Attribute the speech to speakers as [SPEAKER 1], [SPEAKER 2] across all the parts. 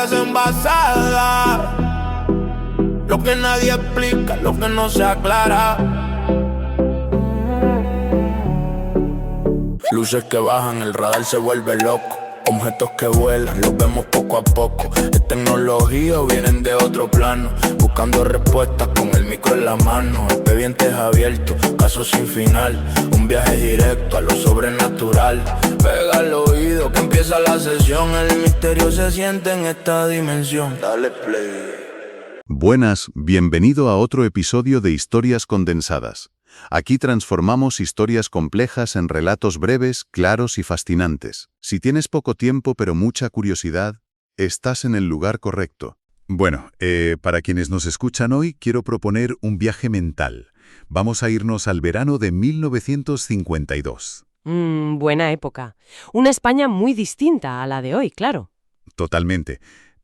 [SPEAKER 1] historias envasadas, lo que nadie explica, lo que no se aclara. Luces que bajan, el radar se vuelve loco. Objetos que vuelan, los vemos poco a poco. Es tecnología o vienen de otro plano. Buscando respuestas con el micro en la mano. Expedientes abiertos, casos sin final. Un viaje directo a lo sobrenatural. Pega al oído que empieza la sesión. El misterio se siente en esta dimensión. Dale play.
[SPEAKER 2] Buenas, bienvenido a otro episodio de Historias Condensadas. Aquí transformamos historias complejas en relatos breves, claros y fascinantes. Si tienes poco tiempo pero mucha curiosidad, estás en el lugar correcto. Bueno, para quienes nos escuchan hoy, quiero proponer un viaje mental. Vamos a irnos al verano de 1952.
[SPEAKER 3] Buena época. Una España muy distinta a la de hoy, claro.
[SPEAKER 2] Totalmente.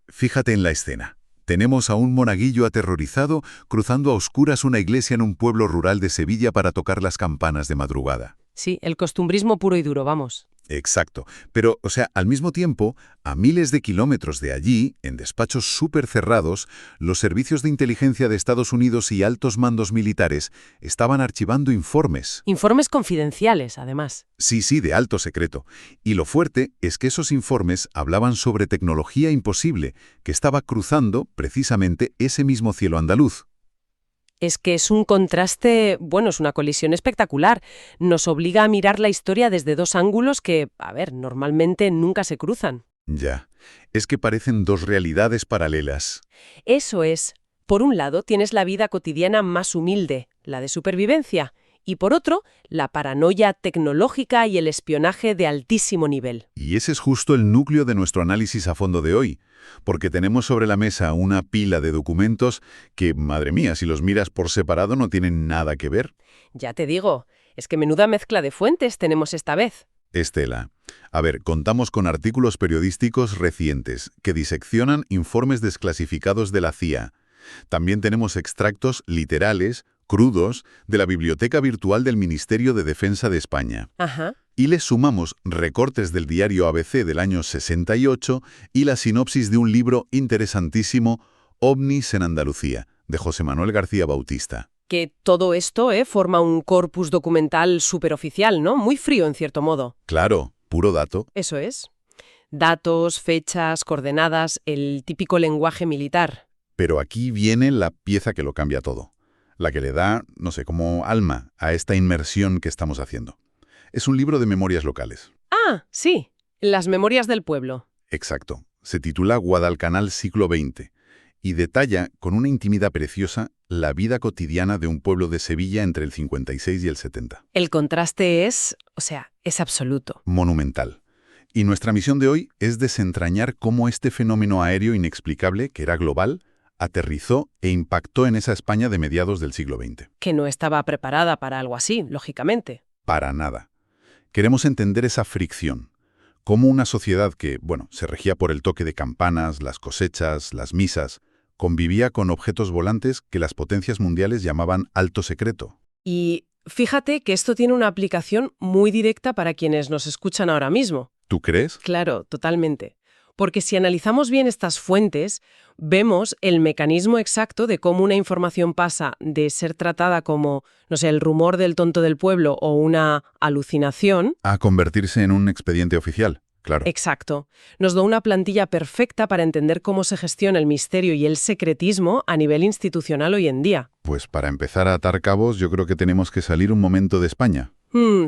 [SPEAKER 2] Fíjate en la escena. Tenemos a un monaguillo aterrorizado cruzando a oscuras una iglesia en un pueblo rural de Sevilla para tocar las campanas de madrugada.
[SPEAKER 3] Sí, el costumbrismo puro y duro, vamos.
[SPEAKER 2] Exacto. Pero, al mismo tiempo, a miles de kilómetros de allí, en despachos súper cerrados, los servicios de inteligencia de Estados Unidos y altos mandos militares estaban archivando informes.
[SPEAKER 3] Informes confidenciales, además.
[SPEAKER 2] Sí, de alto secreto. Y lo fuerte es que esos informes hablaban sobre tecnología imposible que estaba cruzando precisamente ese mismo cielo andaluz.
[SPEAKER 3] Es que es un contraste, es una colisión espectacular. Nos obliga a mirar la historia desde dos ángulos que, normalmente nunca se cruzan.
[SPEAKER 2] Ya, es que parecen dos realidades paralelas.
[SPEAKER 3] Eso es. Por un lado tienes la vida cotidiana más humilde, la de supervivencia, y por otro, la paranoia tecnológica y el espionaje de altísimo nivel.
[SPEAKER 2] Y ese es justo el núcleo de nuestro análisis a fondo de hoy, porque tenemos sobre la mesa una pila de documentos que, madre mía, si los miras por separado no tienen nada que ver.
[SPEAKER 3] Ya te digo, es que menuda mezcla de fuentes tenemos esta vez.
[SPEAKER 2] Estela, contamos con artículos periodísticos recientes que diseccionan informes desclasificados de la CIA. También tenemos extractos literales, crudos, de la biblioteca virtual del Ministerio de Defensa de España.
[SPEAKER 3] Ajá.
[SPEAKER 2] Y les sumamos recortes del diario ABC del año 68 y la sinopsis de un libro interesantísimo, OVNIs en Andalucía, de José Manuel García Bautista.
[SPEAKER 3] Que todo esto forma un corpus documental superoficial, ¿no? Muy frío, en cierto modo.
[SPEAKER 2] Claro, puro dato.
[SPEAKER 3] Eso es. Datos, fechas, coordenadas, el típico lenguaje militar.
[SPEAKER 2] Pero aquí viene la pieza que lo cambia todo. La que le da, como alma a esta inmersión que estamos haciendo. Es un libro de memorias locales.
[SPEAKER 3] Ah, sí, las memorias del pueblo.
[SPEAKER 2] Exacto. Se titula Guadalcanal siglo XX y detalla, con una intimidad preciosa, la vida cotidiana de un pueblo de Sevilla entre el 56 y el 70.
[SPEAKER 3] El contraste es absoluto.
[SPEAKER 2] Monumental. Y nuestra misión de hoy es desentrañar cómo este fenómeno aéreo inexplicable, que era global, aterrizó e impactó en esa España de mediados del siglo XX.
[SPEAKER 3] Que no estaba preparada para algo así, lógicamente.
[SPEAKER 2] Para nada. Queremos entender esa fricción. Cómo una sociedad que, se regía por el toque de campanas, las cosechas, las misas, convivía con objetos volantes que las potencias mundiales llamaban alto secreto.
[SPEAKER 3] Y fíjate que esto tiene una aplicación muy directa para quienes nos escuchan ahora mismo.
[SPEAKER 2] ¿Tú crees?
[SPEAKER 3] Claro, totalmente. Porque si analizamos bien estas fuentes, vemos el mecanismo exacto de cómo una información pasa de ser tratada como, el rumor del tonto del pueblo o una alucinación,
[SPEAKER 2] a convertirse en un expediente oficial, claro.
[SPEAKER 3] Exacto. Nos da una plantilla perfecta para entender cómo se gestiona el misterio y el secretismo a nivel institucional hoy en día.
[SPEAKER 2] Pues para empezar a atar cabos, yo creo que tenemos que salir un momento de España.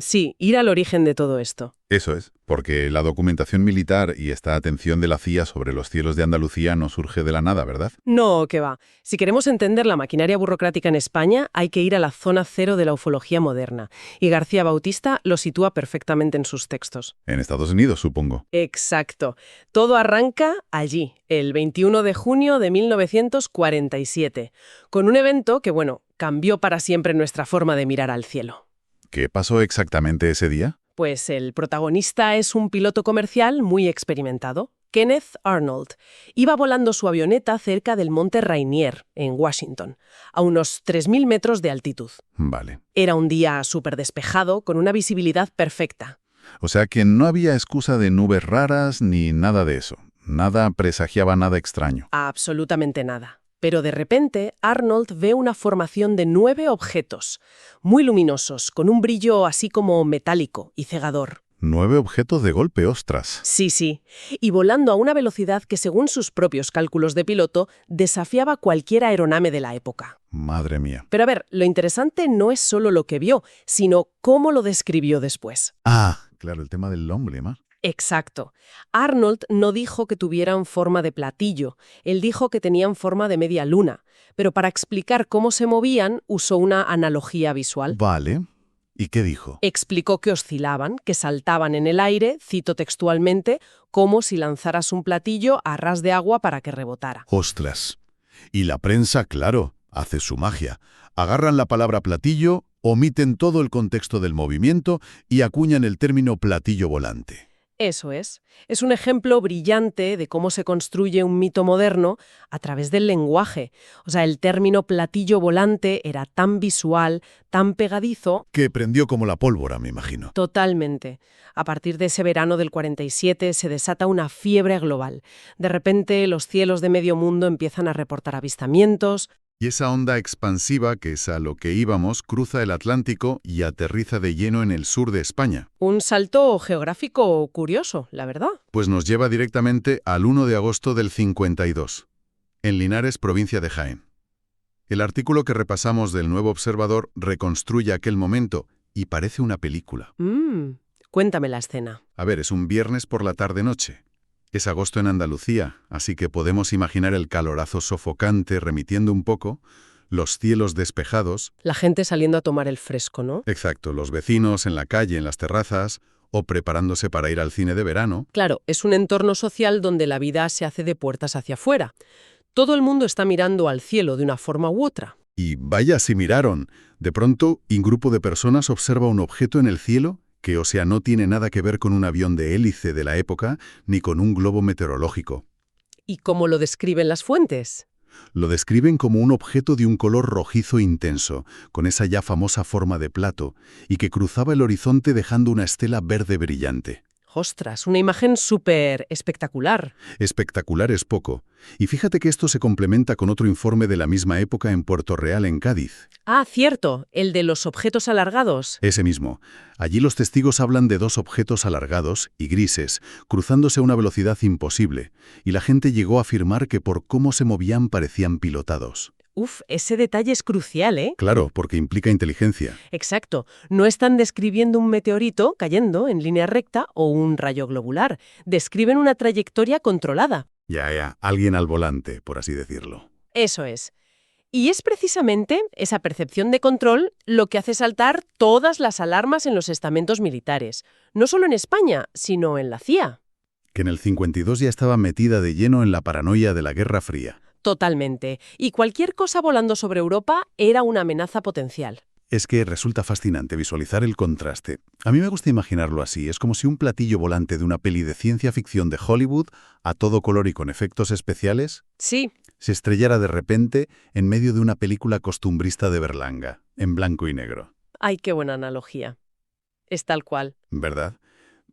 [SPEAKER 3] Sí, ir al origen de todo esto.
[SPEAKER 2] Eso es, porque la documentación militar y esta atención de la CIA sobre los cielos de Andalucía no surge de la nada, ¿verdad?
[SPEAKER 3] No, que va. Si queremos entender la maquinaria burocrática en España, hay que ir a la zona cero de la ufología moderna. Y García Bautista lo sitúa perfectamente en sus textos.
[SPEAKER 2] En Estados Unidos, supongo.
[SPEAKER 3] Exacto. Todo arranca allí, el 21 de junio de 1947, con un evento que, cambió para siempre nuestra forma de mirar al cielo.
[SPEAKER 2] ¿Qué pasó exactamente ese día?
[SPEAKER 3] Pues el protagonista es un piloto comercial muy experimentado, Kenneth Arnold. Iba volando su avioneta cerca del monte Rainier, en Washington, a unos 3.000 metros de altitud.
[SPEAKER 2] Vale.
[SPEAKER 3] Era un día súper despejado, con una visibilidad perfecta.
[SPEAKER 2] O sea que no había excusa de nubes raras ni nada de eso. Nada presagiaba nada extraño.
[SPEAKER 3] Absolutamente nada. Pero de repente, Arnold ve una formación de 9 objetos, muy luminosos, con un brillo así como metálico y cegador.
[SPEAKER 2] 9 objetos de golpe, ostras.
[SPEAKER 3] Sí, sí, y volando a una velocidad que, según sus propios cálculos de piloto, desafiaba cualquier aeronave de la época.
[SPEAKER 2] Madre mía.
[SPEAKER 3] Pero a ver, lo interesante no es solo lo que vio, sino cómo lo describió después.
[SPEAKER 2] Ah, claro, el tema del nombre, ¿más?
[SPEAKER 3] Exacto. Arnold no dijo que tuvieran forma de platillo, él dijo que tenían forma de media luna, pero para explicar cómo se movían usó una analogía visual.
[SPEAKER 2] Vale. ¿Y qué dijo?
[SPEAKER 3] Explicó que oscilaban, que saltaban en el aire, cito textualmente, como si lanzaras un platillo a ras de agua para que rebotara.
[SPEAKER 2] Ostras. Y la prensa, claro, hace su magia. Agarran la palabra platillo, omiten todo el contexto del movimiento y acuñan el término platillo volante.
[SPEAKER 3] Eso es. Es un ejemplo brillante de cómo se construye un mito moderno a través del lenguaje. O sea, el término platillo volante era tan visual, tan pegadizo.
[SPEAKER 2] Que prendió como la pólvora, me imagino.
[SPEAKER 3] Totalmente. A partir de ese verano del 47 se desata una fiebre global. De repente, los cielos de medio mundo empiezan a reportar avistamientos.
[SPEAKER 2] Y esa onda expansiva, que es a lo que íbamos, cruza el Atlántico y aterriza de lleno en el sur de España.
[SPEAKER 3] Un salto geográfico curioso, la verdad.
[SPEAKER 2] Pues nos lleva directamente al 1 de agosto del 52, en Linares, provincia de Jaén. El artículo que repasamos del Nuevo Observador reconstruye aquel momento y parece una película.
[SPEAKER 3] Cuéntame la escena.
[SPEAKER 2] A ver, es un viernes por la tarde-noche. Es agosto en Andalucía, así que podemos imaginar el calorazo sofocante remitiendo un poco, los cielos despejados.
[SPEAKER 3] La gente saliendo a tomar el fresco, ¿no?
[SPEAKER 2] Exacto, los vecinos en la calle, en las terrazas, o preparándose para ir al cine de verano.
[SPEAKER 3] Claro, es un entorno social donde la vida se hace de puertas hacia afuera. Todo el mundo está mirando al cielo de una forma u otra.
[SPEAKER 2] Y vaya si miraron. De pronto, un grupo de personas observa un objeto en el cielo que, o sea, no tiene nada que ver con un avión de hélice de la época ni con un globo meteorológico.
[SPEAKER 3] ¿Y cómo lo describen las fuentes?
[SPEAKER 2] Lo describen como un objeto de un color rojizo intenso, con esa ya famosa forma de plato, y que cruzaba el horizonte dejando una estela verde brillante.
[SPEAKER 3] ¡Ostras! Una imagen súper espectacular.
[SPEAKER 2] Espectacular es poco. Y fíjate que esto se complementa con otro informe de la misma época en Puerto Real, en Cádiz.
[SPEAKER 3] Ah, cierto, el de los objetos alargados.
[SPEAKER 2] Ese mismo. Allí los testigos hablan de 2 objetos alargados y grises, cruzándose a una velocidad imposible, y la gente llegó a afirmar que por cómo se movían parecían pilotados.
[SPEAKER 3] Uf, ese detalle es crucial, ¿eh?
[SPEAKER 2] Claro, porque implica inteligencia.
[SPEAKER 3] Exacto. No están describiendo un meteorito cayendo en línea recta o un rayo globular. Describen una trayectoria controlada.
[SPEAKER 2] Ya, alguien al volante, por así decirlo.
[SPEAKER 3] Eso es. Y es precisamente esa percepción de control lo que hace saltar todas las alarmas en los estamentos militares. No solo en España, sino en la CIA.
[SPEAKER 2] Que en el 52 ya estaba metida de lleno en la paranoia de la Guerra Fría.
[SPEAKER 3] Totalmente. Y cualquier cosa volando sobre Europa era una amenaza potencial.
[SPEAKER 2] Es que resulta fascinante visualizar el contraste. A mí me gusta imaginarlo así. Es como si un platillo volante de una peli de ciencia ficción de Hollywood, a todo color y con efectos especiales,
[SPEAKER 3] Sí,
[SPEAKER 2] se estrellara de repente en medio de una película costumbrista de Berlanga, en blanco y negro.
[SPEAKER 3] ay, qué buena analogía. Es tal cual.
[SPEAKER 2] ¿Verdad?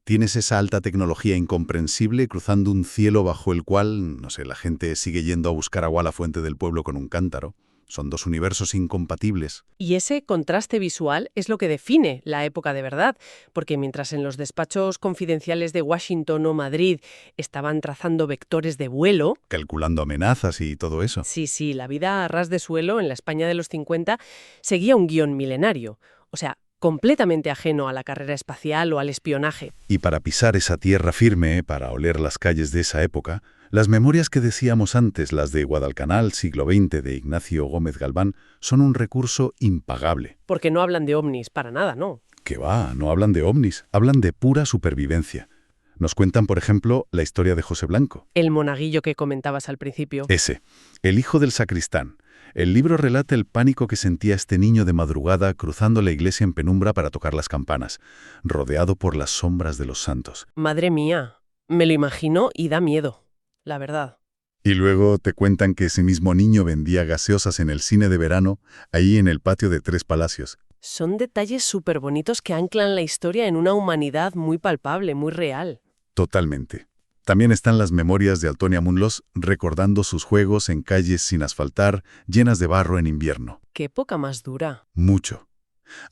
[SPEAKER 2] Tienes esa alta tecnología incomprensible cruzando un cielo bajo el cual, no sé, la gente sigue yendo a buscar agua a la fuente del pueblo con un cántaro. Son 2 universos incompatibles.
[SPEAKER 3] Y ese contraste visual es lo que define la época de verdad, porque mientras en los despachos confidenciales de Washington o Madrid estaban trazando vectores de vuelo,
[SPEAKER 2] Calculando amenazas y todo eso.
[SPEAKER 3] sí, la vida a ras de suelo en la España de los 50 seguía un guión milenario, o sea, completamente ajeno a la carrera espacial o al espionaje.
[SPEAKER 2] Y para pisar esa tierra firme, para oler las calles de esa época, las memorias que decíamos antes, las de Guadalcanal, siglo XX, de Ignacio Gómez Galván, son un recurso impagable.
[SPEAKER 3] Porque no hablan de ovnis para nada, ¿no?
[SPEAKER 2] Que va, no hablan de ovnis, hablan de pura supervivencia. Nos cuentan, por ejemplo, la historia de José Blanco.
[SPEAKER 3] El monaguillo que comentabas al principio.
[SPEAKER 2] Ese, el hijo del sacristán. El libro relata el pánico que sentía este niño de madrugada cruzando la iglesia en penumbra para tocar las campanas, rodeado por las sombras de los santos.
[SPEAKER 3] Madre mía, me lo imagino y da miedo, la verdad.
[SPEAKER 2] Y luego te cuentan que ese mismo niño vendía gaseosas en el cine de verano, ahí en el patio de 3 Palacios.
[SPEAKER 3] Son detalles súper bonitos que anclan la historia en una humanidad muy palpable, muy real.
[SPEAKER 2] Totalmente. También están las memorias de Antonia Munlos recordando sus juegos en calles sin asfaltar, llenas de barro en invierno.
[SPEAKER 3] Qué época más dura.
[SPEAKER 2] Mucho.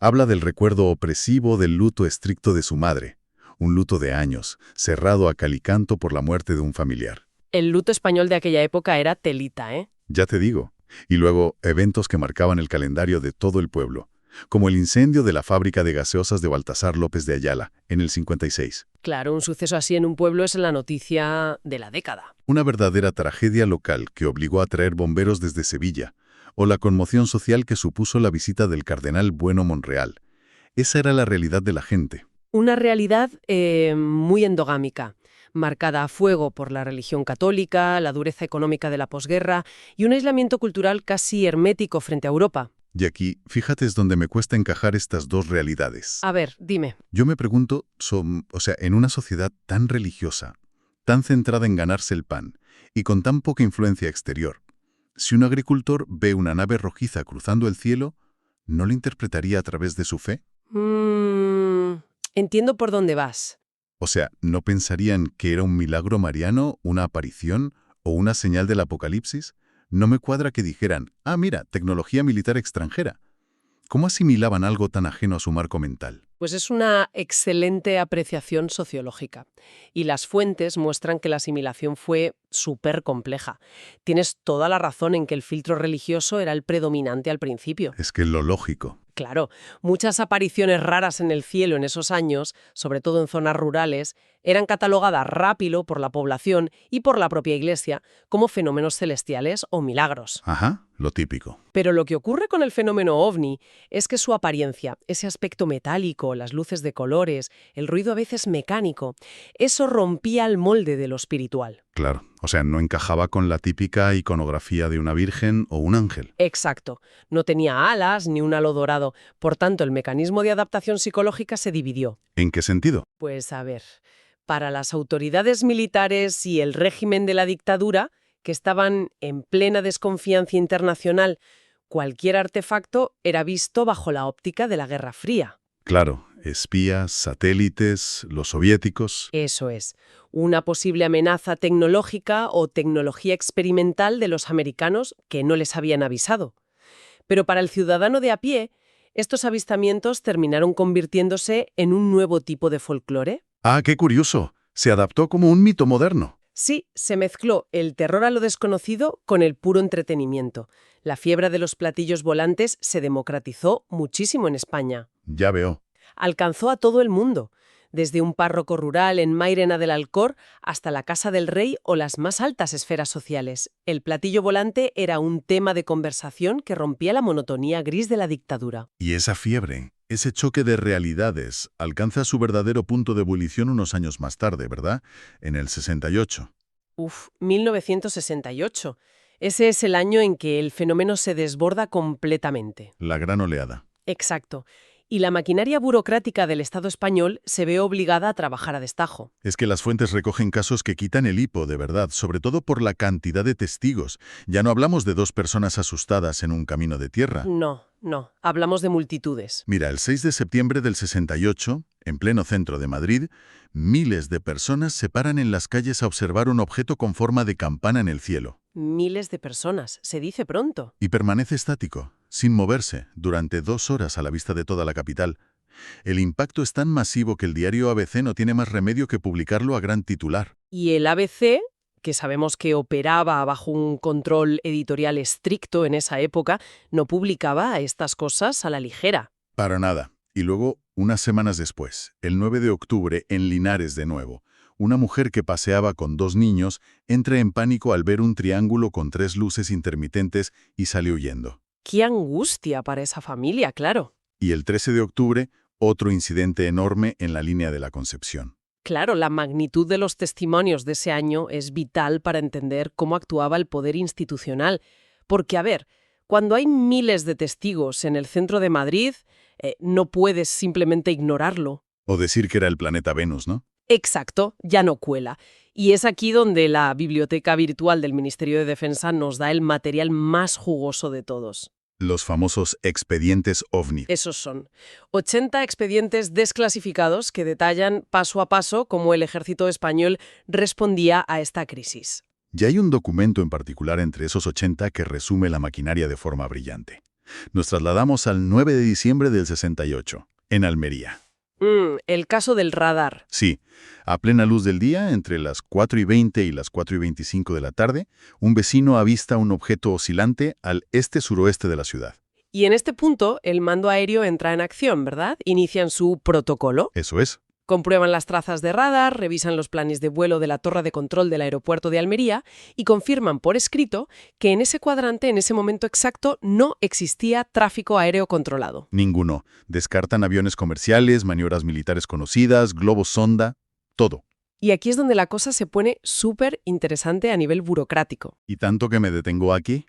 [SPEAKER 2] Habla del recuerdo opresivo del luto estricto de su madre, un luto de años, cerrado a cal y canto por la muerte de un familiar.
[SPEAKER 3] El luto español de aquella época era telita, ¿eh?
[SPEAKER 2] Ya te digo. Y luego, eventos que marcaban el calendario de todo el pueblo, como el incendio de la fábrica de gaseosas de Baltasar López de Ayala, en el 56.
[SPEAKER 3] Claro, un suceso así en un pueblo es la noticia de la década.
[SPEAKER 2] Una verdadera tragedia local que obligó a traer bomberos desde Sevilla, o la conmoción social que supuso la visita del cardenal Bueno Monreal. Esa era la realidad de la gente.
[SPEAKER 3] Una realidad muy endogámica, marcada a fuego por la religión católica, la dureza económica de la posguerra y un aislamiento cultural casi hermético frente a Europa.
[SPEAKER 2] Y aquí, fíjate, es donde me cuesta encajar estas dos realidades.
[SPEAKER 3] A ver, dime.
[SPEAKER 2] Yo me pregunto, en una sociedad tan religiosa, tan centrada en ganarse el pan y con tan poca influencia exterior, si un agricultor ve una nave rojiza cruzando el cielo, ¿no lo interpretaría a través de su fe?
[SPEAKER 3] Entiendo por dónde vas.
[SPEAKER 2] O sea, ¿no pensarían que era un milagro mariano, una aparición o una señal del apocalipsis? No me cuadra que dijeran, mira, tecnología militar extranjera. ¿Cómo asimilaban algo tan ajeno a su marco mental?
[SPEAKER 3] Pues es una excelente apreciación sociológica. Y las fuentes muestran que la asimilación fue súper compleja. Tienes toda la razón en que el filtro religioso era el predominante al principio.
[SPEAKER 2] Es que lo lógico.
[SPEAKER 3] Claro, muchas apariciones raras en el cielo en esos años, sobre todo en zonas rurales, eran catalogadas rápido por la población y por la propia Iglesia como fenómenos celestiales o milagros.
[SPEAKER 2] Ajá, lo típico.
[SPEAKER 3] Pero lo que ocurre con el fenómeno ovni es que su apariencia, ese aspecto metálico, las luces de colores, el ruido a veces mecánico, eso rompía el molde de lo espiritual.
[SPEAKER 2] Claro, o sea, no encajaba con la típica iconografía de una virgen o un ángel.
[SPEAKER 3] Exacto. No tenía alas ni un halo dorado. Por tanto, el mecanismo de adaptación psicológica se dividió.
[SPEAKER 2] ¿En qué sentido?
[SPEAKER 3] Pues a ver, para las autoridades militares y el régimen de la dictadura, que estaban en plena desconfianza internacional, cualquier artefacto era visto bajo la óptica de la Guerra Fría.
[SPEAKER 2] Claro, espías, satélites, los soviéticos.
[SPEAKER 3] Eso es, una posible amenaza tecnológica o tecnología experimental de los americanos que no les habían avisado. Pero para el ciudadano de a pie, estos avistamientos terminaron convirtiéndose en un nuevo tipo de folclore.
[SPEAKER 2] ¡Qué curioso! Se adaptó como un mito moderno.
[SPEAKER 3] Sí, se mezcló el terror a lo desconocido con el puro entretenimiento. La fiebre de los platillos volantes se democratizó muchísimo en España.
[SPEAKER 2] Ya veo.
[SPEAKER 3] Alcanzó a todo el mundo, desde un párroco rural en Mairena del Alcor hasta la Casa del Rey o las más altas esferas sociales. El platillo volante era un tema de conversación que rompía la monotonía gris de la dictadura.
[SPEAKER 2] Y esa fiebre, ese choque de realidades, alcanza su verdadero punto de ebullición unos años más tarde, ¿verdad? En el 68.
[SPEAKER 3] 1968. Ese es el año en que el fenómeno se desborda completamente.
[SPEAKER 2] La gran oleada.
[SPEAKER 3] Exacto. Y la maquinaria burocrática del Estado español se ve obligada a trabajar a destajo.
[SPEAKER 2] Es que las fuentes recogen casos que quitan el hipo, de verdad, sobre todo por la cantidad de testigos. Ya no hablamos de 2 personas asustadas en un camino de tierra.
[SPEAKER 3] No, hablamos de multitudes.
[SPEAKER 2] Mira, el 6 de septiembre del 68, en pleno centro de Madrid, miles de personas se paran en las calles a observar un objeto con forma de campana en el cielo.
[SPEAKER 3] Miles de personas, se dice pronto.
[SPEAKER 2] Y permanece estático, sin moverse, durante 2 horas a la vista de toda la capital. El impacto es tan masivo que el diario ABC no tiene más remedio que publicarlo a gran titular.
[SPEAKER 3] Y el ABC, que sabemos que operaba bajo un control editorial estricto en esa época, no publicaba estas cosas a la ligera.
[SPEAKER 2] Para nada. Y luego, unas semanas después, el 9 de octubre, en Linares de nuevo, una mujer que paseaba con 2 niños entra en pánico al ver un triángulo con 3 luces intermitentes y sale huyendo.
[SPEAKER 3] ¡Qué angustia para esa familia, claro!
[SPEAKER 2] Y el 13 de octubre, otro incidente enorme en la línea de la Concepción.
[SPEAKER 3] Claro, la magnitud de los testimonios de ese año es vital para entender cómo actuaba el poder institucional. Porque, a ver, cuando hay miles de testigos en el centro de Madrid, no puedes simplemente ignorarlo.
[SPEAKER 2] O decir que era el planeta Venus, ¿no?
[SPEAKER 3] Exacto, ya no cuela. Y es aquí donde la biblioteca virtual del Ministerio de Defensa nos da el material más jugoso de todos.
[SPEAKER 2] Los famosos expedientes OVNI.
[SPEAKER 3] Esos son 80 expedientes desclasificados que detallan paso a paso cómo el ejército español respondía a esta crisis.
[SPEAKER 2] Y hay un documento en particular entre esos 80 que resume la maquinaria de forma brillante. Nos trasladamos al 9 de diciembre del 68, en Almería.
[SPEAKER 3] El caso del radar.
[SPEAKER 2] Sí, a plena luz del día, entre las 4:20 y las 4:25 de la tarde, un vecino avista un objeto oscilante al este-suroeste de la ciudad.
[SPEAKER 3] Y en este punto, el mando aéreo entra en acción, ¿verdad? Inician su protocolo.
[SPEAKER 2] Eso es.
[SPEAKER 3] Comprueban las trazas de radar, revisan los planes de vuelo de la torre de control del aeropuerto de Almería y confirman por escrito que en ese cuadrante, en ese momento exacto, no existía tráfico aéreo controlado.
[SPEAKER 2] Ninguno. Descartan aviones comerciales, maniobras militares conocidas, globos sonda, todo.
[SPEAKER 3] Y aquí es donde la cosa se pone súper interesante a nivel burocrático.
[SPEAKER 2] Y tanto que me detengo aquí,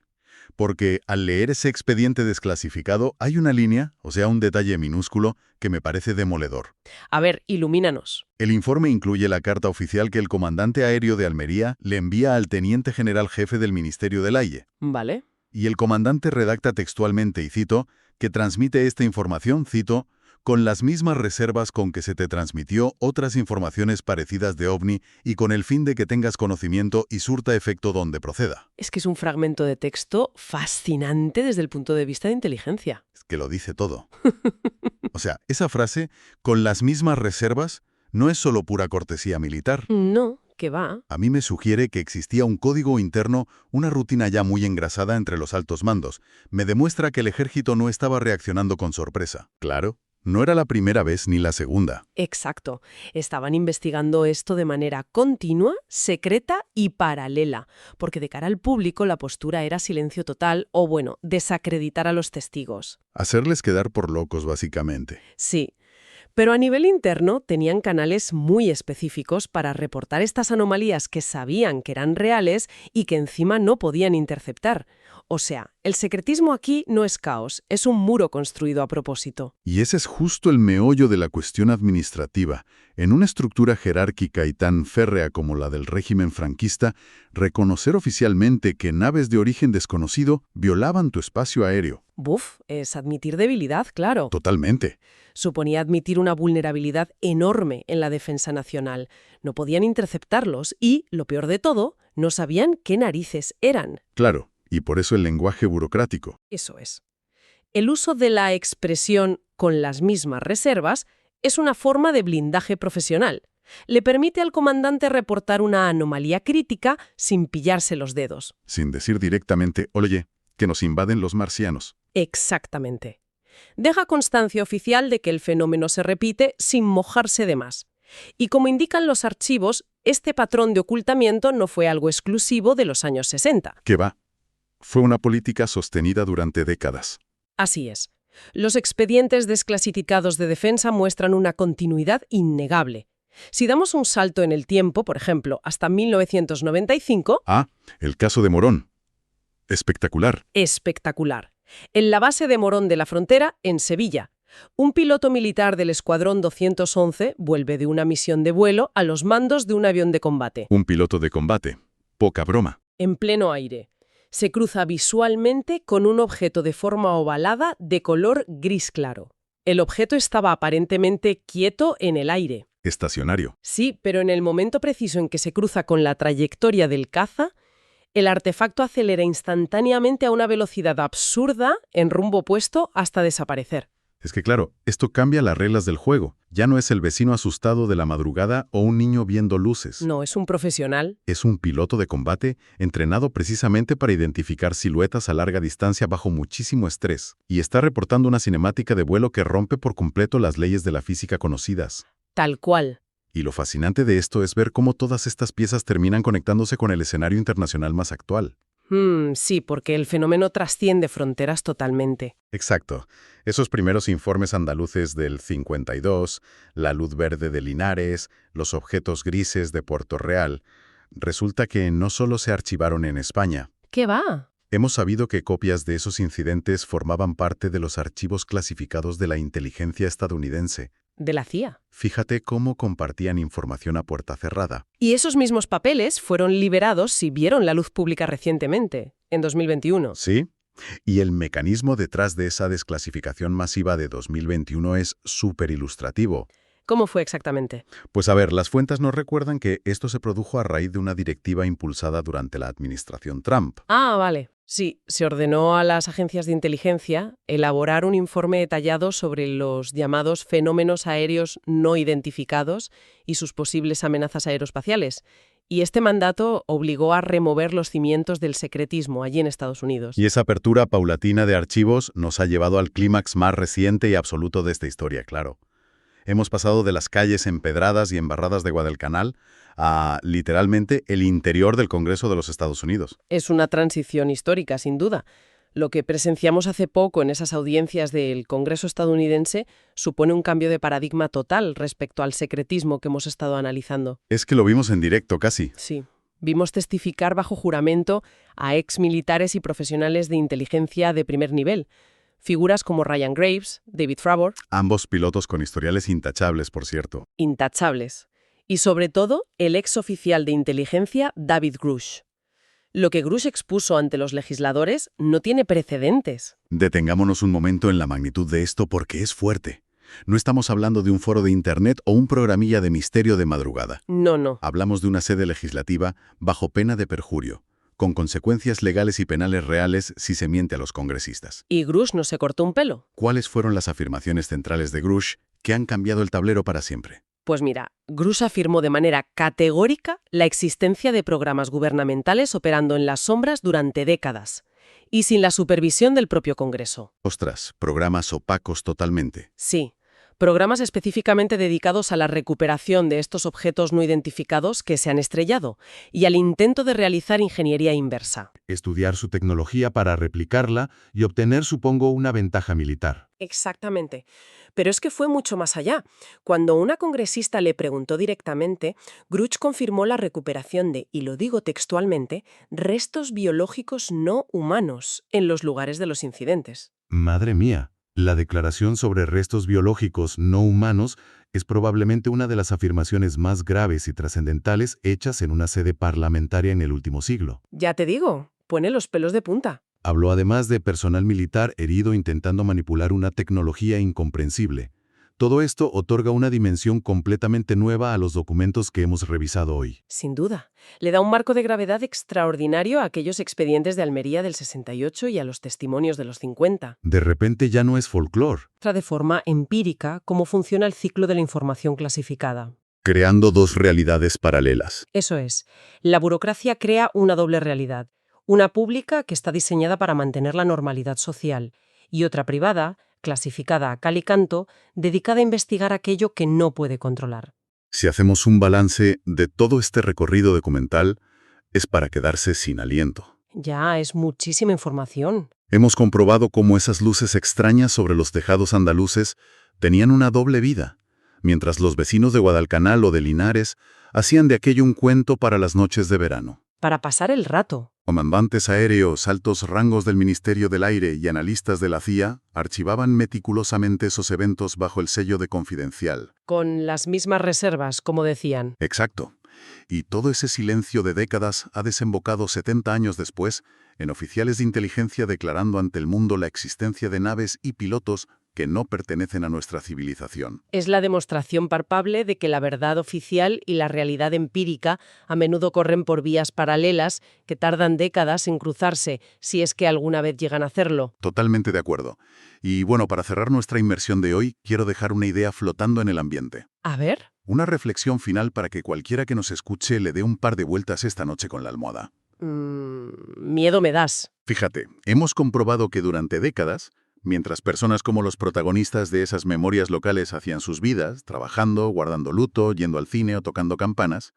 [SPEAKER 2] porque al leer ese expediente desclasificado hay una línea, o sea, un detalle minúsculo, que me parece demoledor.
[SPEAKER 3] A ver, ilumínanos.
[SPEAKER 2] El informe incluye la carta oficial que el comandante aéreo de Almería le envía al teniente general jefe del Ministerio del Aire.
[SPEAKER 3] Vale.
[SPEAKER 2] Y el comandante redacta textualmente, y cito, que transmite esta información, cito, con las mismas reservas con que se te transmitió otras informaciones parecidas de OVNI y con el fin de que tengas conocimiento y surta efecto donde proceda.
[SPEAKER 3] Es que es un fragmento de texto fascinante desde el punto de vista de inteligencia.
[SPEAKER 2] Es que lo dice todo. O sea, esa frase, con las mismas reservas, no es solo pura cortesía militar.
[SPEAKER 3] No, que va.
[SPEAKER 2] A mí me sugiere que existía un código interno, una rutina ya muy engrasada entre los altos mandos. Me demuestra que el ejército no estaba reaccionando con sorpresa. Claro. No era la primera vez ni la segunda.
[SPEAKER 3] Exacto. Estaban investigando esto de manera continua, secreta y paralela, porque de cara al público la postura era silencio total o, bueno, desacreditar a los testigos.
[SPEAKER 2] Hacerles quedar por locos, básicamente.
[SPEAKER 3] Sí. Pero a nivel interno tenían canales muy específicos para reportar estas anomalías que sabían que eran reales y que encima no podían interceptar. O sea, el secretismo aquí no es caos, es un muro construido a propósito.
[SPEAKER 2] Y ese es justo el meollo de la cuestión administrativa. En una estructura jerárquica y tan férrea como la del régimen franquista, reconocer oficialmente que naves de origen desconocido violaban tu espacio aéreo.
[SPEAKER 3] Buf, es admitir debilidad, claro.
[SPEAKER 2] Totalmente.
[SPEAKER 3] Suponía admitir una vulnerabilidad enorme en la defensa nacional. No podían interceptarlos y, lo peor de todo, no sabían qué narices eran.
[SPEAKER 2] Claro. Y por eso el lenguaje burocrático.
[SPEAKER 3] Eso es. El uso de la expresión «con las mismas reservas» es una forma de blindaje profesional. Le permite al comandante reportar una anomalía crítica sin pillarse los dedos.
[SPEAKER 2] Sin decir directamente, oye, que nos invaden los marcianos.
[SPEAKER 3] Exactamente. Deja constancia oficial de que el fenómeno se repite sin mojarse de más. Y como indican los archivos, este patrón de ocultamiento no fue algo exclusivo de los años 60.
[SPEAKER 2] ¿Qué va? Fue una política sostenida durante décadas.
[SPEAKER 3] Así es. Los expedientes desclasificados de defensa muestran una continuidad innegable. Si damos un salto en el tiempo, por ejemplo, hasta 1995...
[SPEAKER 2] El caso de Morón. Espectacular.
[SPEAKER 3] Espectacular. En la base de Morón de la Frontera, en Sevilla, un piloto militar del Escuadrón 211 vuelve de una misión de vuelo a los mandos de un avión de combate.
[SPEAKER 2] Un piloto de combate. Poca broma.
[SPEAKER 3] En pleno aire. Se cruza visualmente con un objeto de forma ovalada de color gris claro. El objeto estaba aparentemente quieto en el aire.
[SPEAKER 2] Estacionario.
[SPEAKER 3] Sí, pero en el momento preciso en que se cruza con la trayectoria del caza, el artefacto acelera instantáneamente a una velocidad absurda en rumbo opuesto hasta desaparecer.
[SPEAKER 2] Es que claro, esto cambia las reglas del juego. Ya no es el vecino asustado de la madrugada o un niño viendo luces.
[SPEAKER 3] No, es un profesional.
[SPEAKER 2] Es un piloto de combate entrenado precisamente para identificar siluetas a larga distancia bajo muchísimo estrés. Y está reportando una cinemática de vuelo que rompe por completo las leyes de la física conocidas.
[SPEAKER 3] Tal cual.
[SPEAKER 2] Y lo fascinante de esto es ver cómo todas estas piezas terminan conectándose con el escenario internacional más actual.
[SPEAKER 3] Sí, porque el fenómeno trasciende fronteras totalmente.
[SPEAKER 2] Exacto. Esos primeros informes andaluces del 52, la luz verde de Linares, los objetos grises de Puerto Real, resulta que no solo se archivaron en España.
[SPEAKER 3] ¿Qué va?
[SPEAKER 2] Hemos sabido que copias de esos incidentes formaban parte de los archivos clasificados de la inteligencia estadounidense.
[SPEAKER 3] De la CIA.
[SPEAKER 2] Fíjate cómo compartían información a puerta cerrada.
[SPEAKER 3] Y esos mismos papeles fueron liberados y vieron la luz pública recientemente, en 2021.
[SPEAKER 2] Sí, Y el mecanismo detrás de esa desclasificación masiva de 2021 es súper ilustrativo.
[SPEAKER 3] ¿Cómo fue exactamente?
[SPEAKER 2] Pues a ver, las fuentes nos recuerdan que esto se produjo a raíz de una directiva impulsada durante la administración Trump.
[SPEAKER 3] Ah, vale. Sí, se ordenó a las agencias de inteligencia elaborar un informe detallado sobre los llamados fenómenos aéreos no identificados y sus posibles amenazas aeroespaciales. Y este mandato obligó a remover los cimientos del secretismo allí en Estados Unidos.
[SPEAKER 2] Y esa apertura paulatina de archivos nos ha llevado al clímax más reciente y absoluto de esta historia, claro. Hemos pasado de las calles empedradas y embarradas de Guadalcanal a, literalmente, el interior del Congreso de los Estados Unidos.
[SPEAKER 3] Es una transición histórica, sin duda. Lo que presenciamos hace poco en esas audiencias del Congreso estadounidense supone un cambio de paradigma total respecto al secretismo que hemos estado analizando.
[SPEAKER 2] Es que lo vimos en directo casi.
[SPEAKER 3] Sí. Vimos testificar bajo juramento a exmilitares y profesionales de inteligencia de primer nivel. Figuras como Ryan Graves, David Fravor.
[SPEAKER 2] Ambos pilotos con historiales intachables, por cierto.
[SPEAKER 3] Intachables. Y sobre todo, el exoficial de inteligencia David Grush. Lo que Grush expuso ante los legisladores no tiene precedentes.
[SPEAKER 2] Detengámonos un momento en la magnitud de esto porque es fuerte. No estamos hablando de un foro de Internet o un programilla de misterio de madrugada.
[SPEAKER 3] No.
[SPEAKER 2] Hablamos de una sede legislativa bajo pena de perjurio, con consecuencias legales y penales reales si se miente a los congresistas.
[SPEAKER 3] Y Grush no se cortó un pelo.
[SPEAKER 2] ¿Cuáles fueron las afirmaciones centrales de Grush que han cambiado el tablero para siempre?
[SPEAKER 3] Pues mira, Grush afirmó de manera categórica la existencia de programas gubernamentales operando en las sombras durante décadas y sin la supervisión del propio Congreso.
[SPEAKER 2] Ostras, programas opacos totalmente.
[SPEAKER 3] Sí, programas específicamente dedicados a la recuperación de estos objetos no identificados que se han estrellado y al intento de realizar ingeniería inversa.
[SPEAKER 4] Estudiar su tecnología para replicarla y obtener, supongo, una ventaja militar.
[SPEAKER 3] Exactamente. Pero es que fue mucho más allá. Cuando una congresista le preguntó directamente, Grush confirmó la recuperación de, y lo digo textualmente, restos biológicos no humanos en los lugares de los incidentes.
[SPEAKER 4] Madre mía, la declaración sobre restos biológicos no humanos es probablemente una de las afirmaciones más graves y trascendentales hechas en una sede parlamentaria en el último siglo.
[SPEAKER 3] Ya te digo, pone los pelos de punta.
[SPEAKER 4] Habló además de personal militar herido intentando manipular una tecnología incomprensible. Todo esto otorga una dimensión completamente nueva a los documentos que hemos revisado hoy.
[SPEAKER 3] Sin duda. Le da un marco de gravedad extraordinario a aquellos expedientes de Almería del 68 y a los testimonios de los 50.
[SPEAKER 4] De repente ya no es folclore.
[SPEAKER 3] Muestra de forma empírica cómo funciona el ciclo de la información clasificada.
[SPEAKER 2] Creando dos realidades paralelas.
[SPEAKER 3] Eso es. La burocracia crea una doble realidad. Una pública que está diseñada para mantener la normalidad social y otra privada, clasificada a cal y canto, dedicada a investigar aquello que no puede controlar.
[SPEAKER 2] Si hacemos un balance de todo este recorrido documental, es para quedarse sin aliento.
[SPEAKER 3] Ya, es muchísima información.
[SPEAKER 2] Hemos comprobado cómo esas luces extrañas sobre los tejados andaluces tenían una doble vida, mientras los vecinos de Guadalcanal o de Linares hacían de aquello un cuento para las noches de verano.
[SPEAKER 3] Para pasar el rato.
[SPEAKER 2] Comandantes aéreos, altos rangos del Ministerio del Aire y analistas de la CIA archivaban meticulosamente esos eventos bajo el sello de confidencial.
[SPEAKER 3] Con las mismas reservas, como decían.
[SPEAKER 2] Exacto. Y todo ese silencio de décadas ha desembocado 70 años después en oficiales de inteligencia declarando ante el mundo la existencia de naves y pilotos que no pertenecen a nuestra civilización.
[SPEAKER 3] Es la demostración palpable de que la verdad oficial y la realidad empírica a menudo corren por vías paralelas que tardan décadas en cruzarse, si es que alguna vez llegan a hacerlo.
[SPEAKER 2] Totalmente de acuerdo. Y bueno, para cerrar nuestra inmersión de hoy, quiero dejar una idea flotando en el ambiente.
[SPEAKER 3] A ver.
[SPEAKER 2] Una reflexión final para que cualquiera que nos escuche le dé un par de vueltas esta noche con la almohada.
[SPEAKER 3] Miedo me das.
[SPEAKER 2] Fíjate, hemos comprobado que durante décadas, mientras personas como los protagonistas de esas memorias locales hacían sus vidas, trabajando, guardando luto, yendo al cine o tocando campanas,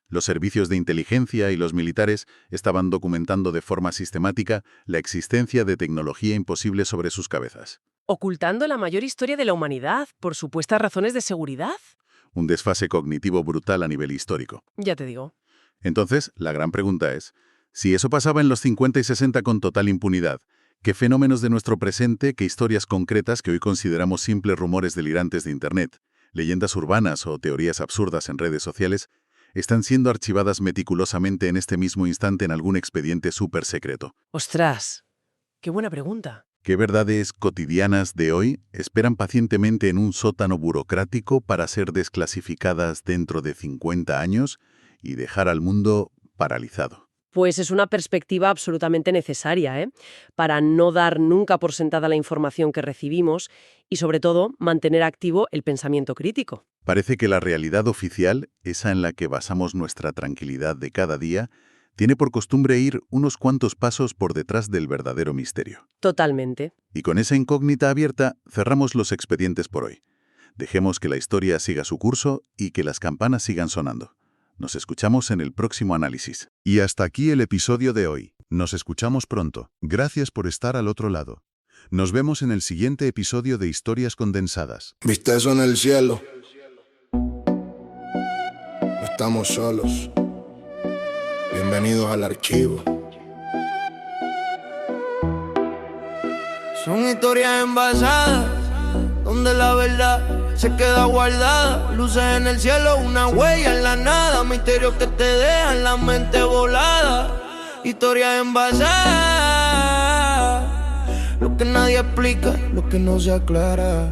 [SPEAKER 2] los servicios de inteligencia y los militares estaban documentando de forma sistemática la existencia de tecnología imposible sobre sus cabezas.
[SPEAKER 3] Ocultando la mayor historia de la humanidad por supuestas razones de seguridad.
[SPEAKER 2] Un desfase cognitivo brutal a nivel histórico.
[SPEAKER 3] Ya te digo.
[SPEAKER 2] Entonces, la gran pregunta es, si eso pasaba en los 50 y 60 con total impunidad, ¿qué fenómenos de nuestro presente, qué historias concretas que hoy consideramos simples rumores delirantes de Internet, leyendas urbanas o teorías absurdas en redes sociales, están siendo archivadas meticulosamente en este mismo instante en algún expediente súper secreto?
[SPEAKER 3] Ostras, Qué buena pregunta.
[SPEAKER 2] ¿Qué verdades cotidianas de hoy esperan pacientemente en un sótano burocrático para ser desclasificadas dentro de 50 años y dejar al mundo paralizado?
[SPEAKER 3] Pues es una perspectiva absolutamente necesaria, para no dar nunca por sentada la información que recibimos y, sobre todo, mantener activo el pensamiento crítico.
[SPEAKER 2] Parece que la realidad oficial, esa en la que basamos nuestra tranquilidad de cada día, tiene por costumbre ir unos cuantos pasos por detrás del verdadero misterio.
[SPEAKER 3] Totalmente.
[SPEAKER 2] Y con esa incógnita abierta, cerramos los expedientes por hoy. Dejemos que la historia siga su curso y que las campanas sigan sonando. Nos escuchamos en el próximo análisis. Y hasta aquí el episodio de hoy. Nos escuchamos pronto. Gracias por estar al otro lado. Nos vemos en el siguiente episodio de Historias Condensadas.
[SPEAKER 1] ¿Viste eso en el cielo? No estamos solos. Bienvenidos al archivo.
[SPEAKER 5] Son historias envasadas, donde la verdad se queda guardada. Luces en el cielo, una huella en la nada. Misterios que te dejan la mente volada. Historias envasadas, lo que nadie explica, lo que no se aclara.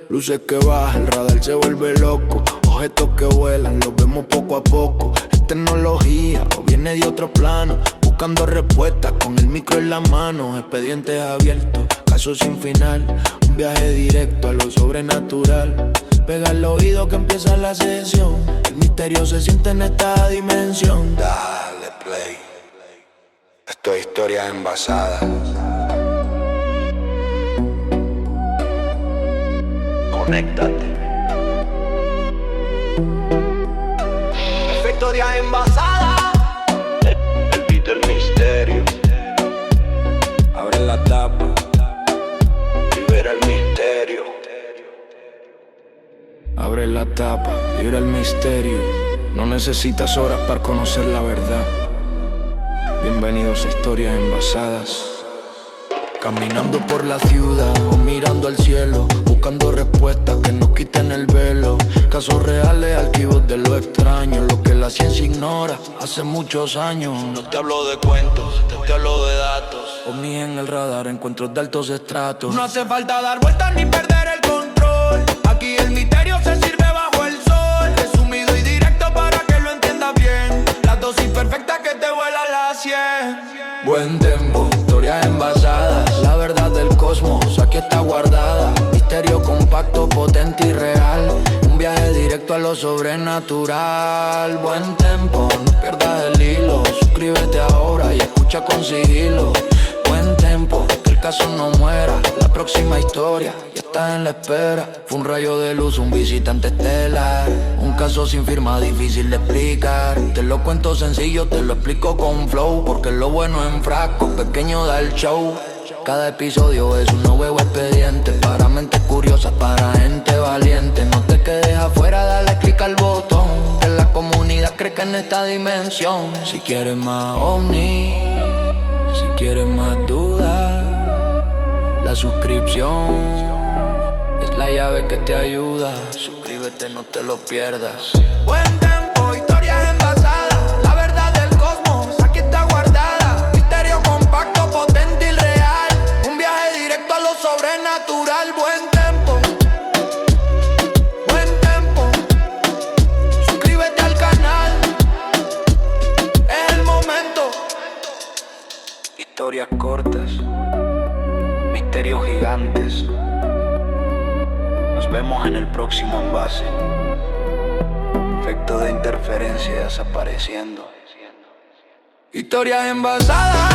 [SPEAKER 1] Luces que bajan, el radar se vuelve loco. Objetos que vuelan, los vemos poco a poco. Es tecnología o viene de otro plano. Buscando respuestas con el micro en la mano. Expedientes abiertos, casos sin final. Un viaje directo a lo sobrenatural. Pega el oído que empieza la sesión. El misterio se siente en esta dimensión. Dale play. Esto es Historias Envasadas. Conéctate.
[SPEAKER 5] Historias envasadas.
[SPEAKER 1] El beat del misterio. Abre la tapa. Libera el misterio. Abre la tapa. Libera el misterio. No necesitas horas para conocer la verdad. Bienvenidos a Historias Envasadas. Caminando por la ciudad o mirando al cielo, buscando respuestas que nos quiten el velo. Casos reales, archivos de lo extraño, lo que la ciencia ignora hace muchos años. No te hablo de cuentos, te hablo de datos. OVNI en el radar, encuentros de altos estratos.
[SPEAKER 5] No hace falta dar vueltas ni perder el control. Aquí el misterio se sirve bajo el sol. Resumido y directo para que lo entiendas bien. La dosis perfecta que te vuela a la 100.
[SPEAKER 1] Buen tempo, historias envasadas. La verdad del cosmos, aquí está guardada. Misterio compacto, potente y real. Un viaje directo a lo sobrenatural. Buen tempo, no pierdas el hilo. Suscríbete ahora y escucha con sigilo. Buen tempo, que el caso no muera. La próxima historia ya está en la espera. Fue un rayo de luz, un visitante estelar. Un caso sin firma, difícil de explicar. Te lo cuento sencillo, te lo explico con flow. Porque lo bueno en frasco, pequeño da el show. Cada episodio es un nuevo expediente. Para mentes curiosas, para gente valiente. No te quedes afuera, dale click al botón. Que la comunidad cree que en esta dimensión. Si quieres más OVNI, si quieres más dudas, la suscripción es la llave que te ayuda. Suscríbete, no te lo pierdas.
[SPEAKER 5] Buen tempo, historias envasadas. La verdad del cosmos, aquí está guardada. Misterio compacto, potente y real. Un viaje directo a lo sobrenatural. Buen tempo, buen tempo. Suscríbete al canal. Es el momento.
[SPEAKER 1] Historias cortas, misterios gigantes. Nos vemos en el próximo envase. Efecto de interferencia desapareciendo.
[SPEAKER 5] Historias envasadas.